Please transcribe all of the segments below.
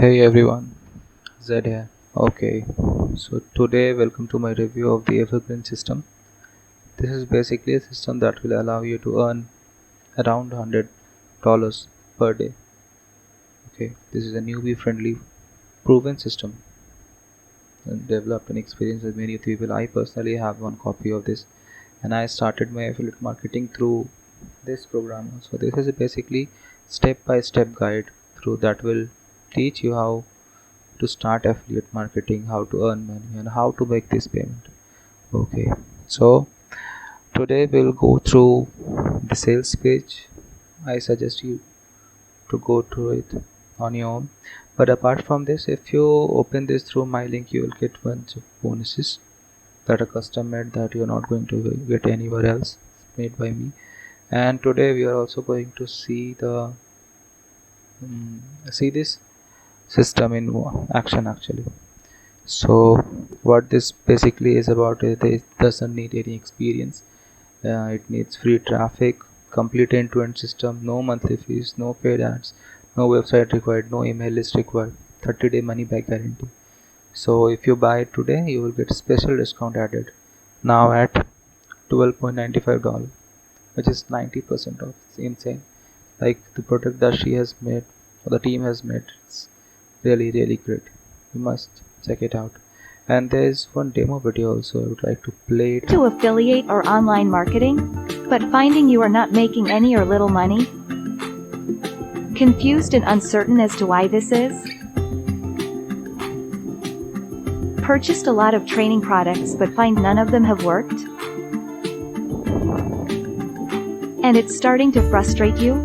Hey everyone, Zed here. Okay, so today welcome to my review of the Evergreen system. This is basically a system that will allow you to earn around $100 per day. Okay, this is a newbie friendly proven system and developed and experienced with many people. I personally have one copy of this and I started my affiliate marketing through this program. So this is basically step by step guide through that will teach you how to start affiliate marketing, how to earn money, and how to make this payment. Okay, so today we'll go through the sales page. I suggest you to go through it on your own. But apart from this, if you open this through my link, you will get bunch of bonuses that are custom made that you're not going to get anywhere else, made by me. And today we are also going to see see this system in action actually. So what this basically is about is it doesn't need any experience. It needs free traffic, complete end-to-end system, no monthly fees, no paid ads, no website required, no email list required, 30-day money back guarantee. So if you buy it today, you will get special discount added now at $12.95, which is 90% off. It's insane. Like the product that she has made or the team has made, it's really great. You must check it out. And there's one demo video also. I would like to play it. To affiliate or online marketing, but finding you are not making any or little money? Confused and uncertain as to why this is? Purchased a lot of training products but find none of them have worked? And it's starting to frustrate you?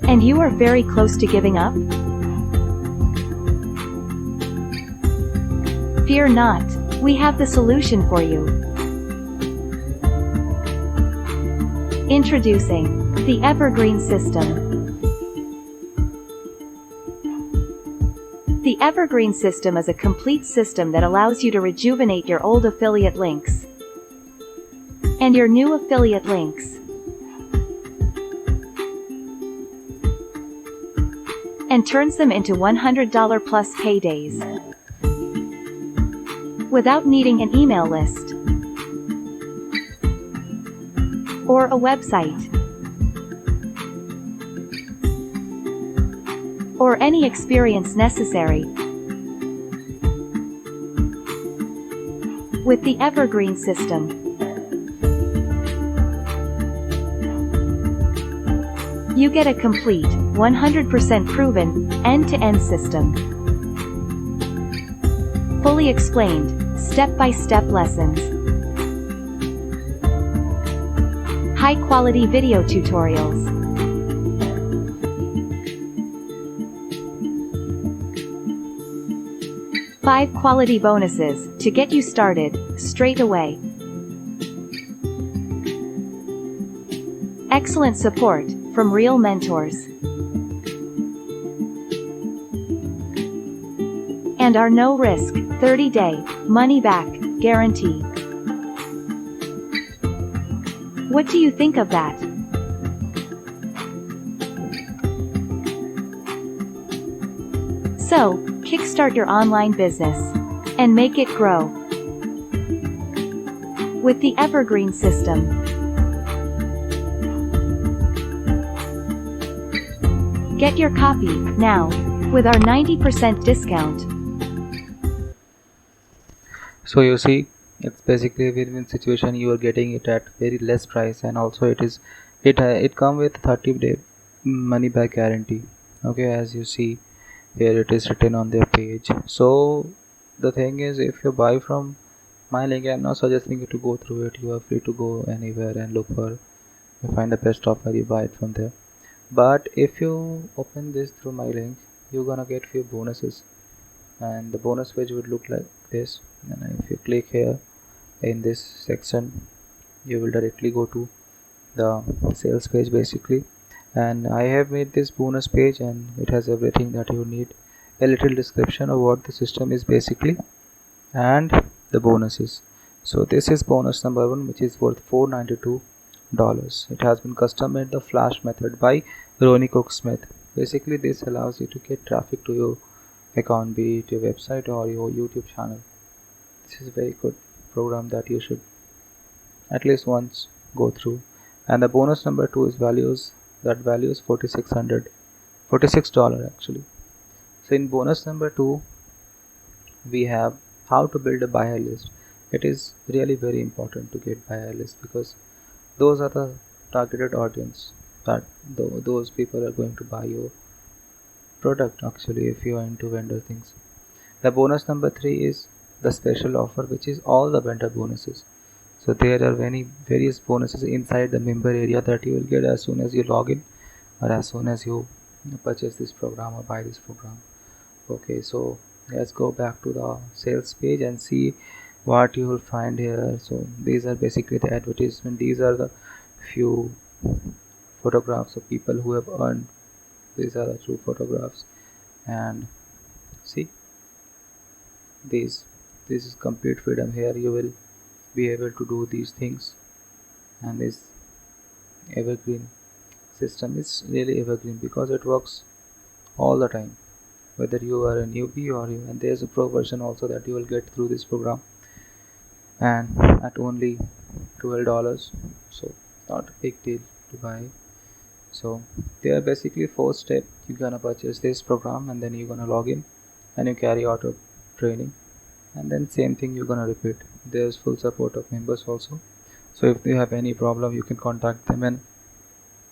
And you are very close to giving up? Fear not, we have the solution for you. Introducing the Evergreen System. The Evergreen System is a complete system that allows you to rejuvenate your old affiliate links and your new affiliate links and turns them into $100 plus paydays without needing an email list or a website or any experience necessary. With the Evergreen System, you get a complete, 100% proven, end-to-end system. Fully explained, step-by-step lessons. High-quality video tutorials. Five quality bonuses to get you started straight away. Excellent support from real mentors. And our no-risk, 30-day, money-back guarantee. What do you think of that? So, kickstart your online business and make it grow with the Evergreen System. Get your copy now with our 90% discount. So you see, it's basically a win-win situation. You are getting it at very less price, and also it come with 30-day money back guarantee. Okay, as you see here, it is written on their page. So the thing is, if you buy from my link, I'm not suggesting you to go through it. You are free to go anywhere and look for, you find the best offer, you buy it from there. But if you open this through my link, you're gonna get few bonuses, and the bonus page would look like this. And if you click here in this section, you will directly go to the sales page basically. And I have made this bonus page, and it has everything that you need, a little description of what the system is basically, and the bonuses. So this is bonus number 1, which is worth $492 It has been custom made the Flash method by Ronnie Cook Smith. Basically, this allows you to get traffic to your account, be it your website or your YouTube channel. This is a very good program that you should at least once go through. And the bonus number 2 is values. That value is $46 actually. So in bonus number 2, we have how to build a buyer list. It is really very important to get buyer list because those are the targeted audience that those people are going to buy your product actually if you are into vendor things. The bonus number 3 is the special offer, which is all the vendor bonuses. So there are many various bonuses inside the member area that you will get as soon as you log in or as soon as you purchase this program or buy this program. Okay, so let's go back to the sales page and see what you will find here. So these are basically the advertisement. These are the few photographs of people who have earned. These are the true photographs, and see these. This is complete freedom. Here you will be able to do these things, and this evergreen system is really evergreen because it works all the time, whether you are a newbie or you. And there's a pro version also that you will get through this program, and at only $12, so not a big deal to buy. So there are basically 4 steps. You're gonna purchase this program, and then you're gonna log in and you carry auto training, and then same thing you're gonna repeat. There's full support of members also, so if you have any problem you can contact them and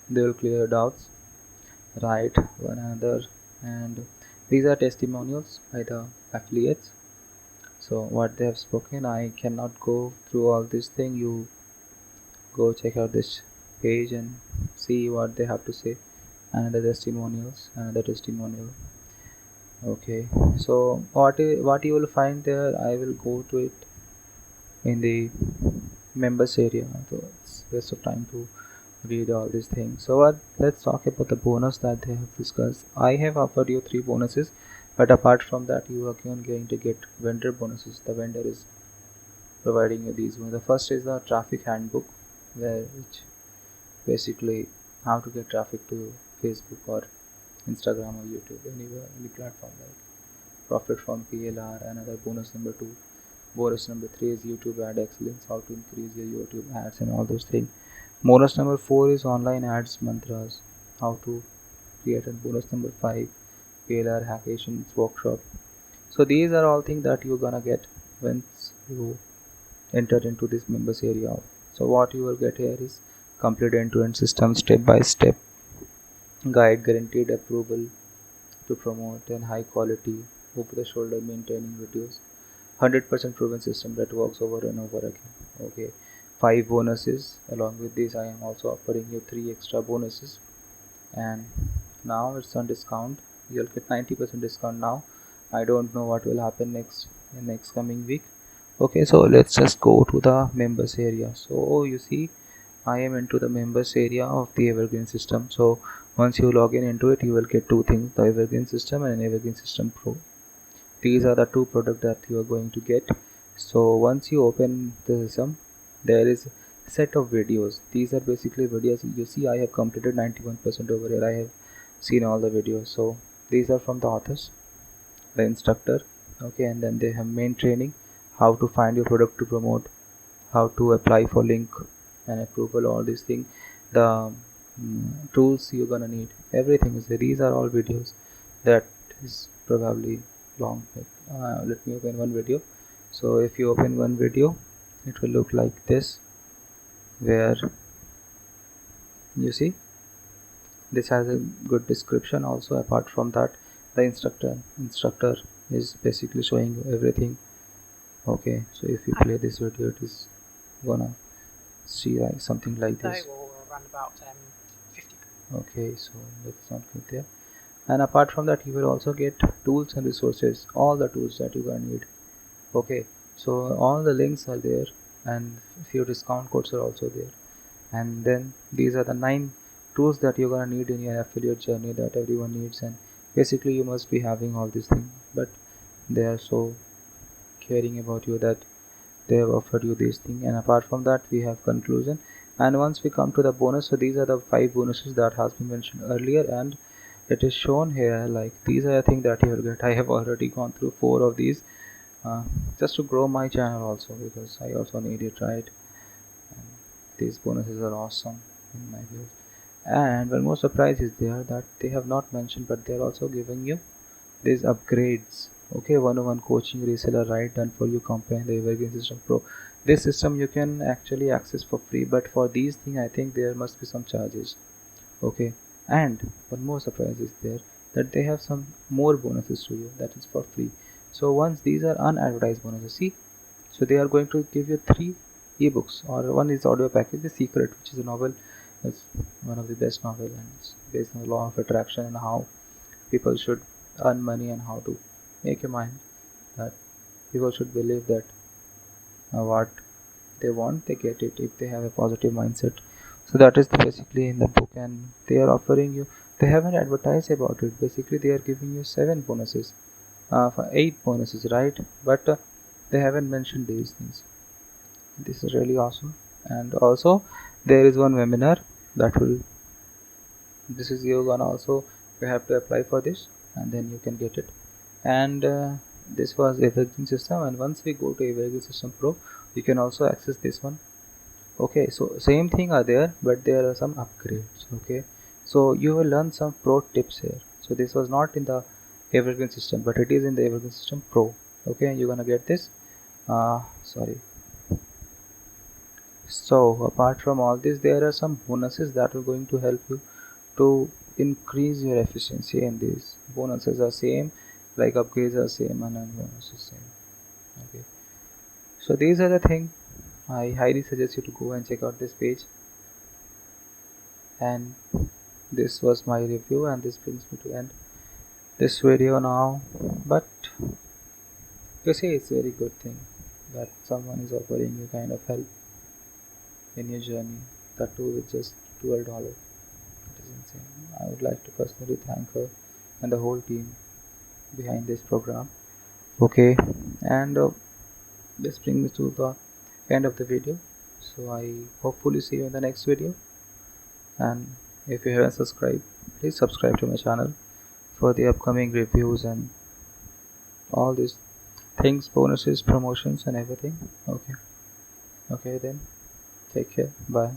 they will clear your doubts, right? One another. And these are testimonials by the affiliates, so what they have spoken. I cannot go through all this thing. You go check out this page and see what they have to say. Another testimonial. Okay, so what you will find there, I will go to it in the members area, so it's waste of time to read all these things. So let's talk about the bonus that they have discussed. I have offered you 3 bonuses, but apart from that you are again going to get vendor bonuses. The vendor is providing you these ones. The first is the traffic handbook, which basically how to get traffic to Facebook or Instagram or YouTube, anywhere, any platform, like profit from PLR. Another bonus number 2. Bonus number 3 is YouTube ad excellence, how to increase your YouTube ads and all those things. Bonus number 4 is online ads mantras, how to create. And bonus number 5, PLR hackathons workshop. So these are all things that you're gonna get once you enter into this members area. So what you will get here is complete end-to-end system, step-by-step guide, guaranteed approval to promote, and high quality over the shoulder maintaining videos, 100% proven system that works over and over again. Okay, 5 bonuses. Along with this I am also offering you 3 extra bonuses, and now it's on discount. You'll get 90% discount now. I don't know what will happen next coming week. Okay, so let's just go to the members area. So you see, I am into the members area of the evergreen system. So once you log in into it, you will get 2 things: the evergreen system and an evergreen system pro. These are the 2 products that you are going to get. So once you open the system, there is a set of videos. These are basically videos. You see, I have completed 91% over here. I have seen all the videos. So these are from the authors, the instructor. Okay, and then they have main training, how to find your product to promote, how to apply for link and approval, all these things, the tools you're gonna need, everything is there. These are all videos that is probably long. Let me open one video. So if you open one video, it will look like this, where you see this has a good description also. Apart from that, the instructor is basically showing you everything. Okay, so if you play this video, it is gonna see like something like this. They will run about 50. Okay, so let's not get there. And apart from that, you will also get tools and resources, all the tools that you're gonna need. Okay, so all the links are there, and few discount codes are also there. And then these are the 9 tools that you're gonna need in your affiliate journey that everyone needs. And basically you must be having all these things, but they are so caring about you that they have offered you these things. And apart from that, we have conclusion. And once we come to the bonus, so these are the 5 bonuses that has been mentioned earlier, and it is shown here like these are the things that you will get. I have already gone through 4 of these uh, just to grow my channel also, because I also need it, right? And these bonuses are awesome in my view. And one more surprise is there that they have not mentioned, but they are also giving you these upgrades. Okay, 101 coaching reseller, right, done for you company, the Evergreen System Pro. This system you can actually access for free, but for these things I think there must be some charges. Okay, and one more surprise is there that they have some more bonuses to you that is for free. So once these are unadvertised bonuses, see, so they are going to give you 3 ebooks, or one is audio package, The Secret, which is a novel. It's one of the best novel, and it's based on the law of attraction and how people should earn money and how to make your mind that people should believe that what they want they get it if they have a positive mindset. So that is basically in the book, and they are offering you, they haven't advertised about it, basically they are giving you 7 bonuses, for 8 bonuses, right? But they haven't mentioned these things. This is really awesome. And also there is one webinar that will, this is you're gonna also, you have to apply for this and then you can get it. And this was Evergreen System, and once we go to Evergreen System Pro you can also access this one. Okay, so same thing are there, but there are some upgrades. Okay, so you will learn some pro tips here. So this was not in the Evergreen System, but it is in the Evergreen System Pro. Okay, you're gonna get this. Sorry. So apart from all this, there are some bonuses that are going to help you to increase your efficiency, and these bonuses are same, like upgrades are same and bonuses same. Okay, so these are the thing. I highly suggest you to go and check out this page. And this was my review, and this brings me to end this video now. But you see, it's a very good thing that someone is offering you kind of help in your journey, that too with just $12. It is insane. I would like to personally thank her and the whole team behind this program. Okay, and this brings me to the end of the video. So I hopefully see you in the next video. And if you haven't subscribed, please subscribe to my channel for the upcoming reviews and all these things, bonuses, promotions and everything. Okay, then take care, bye.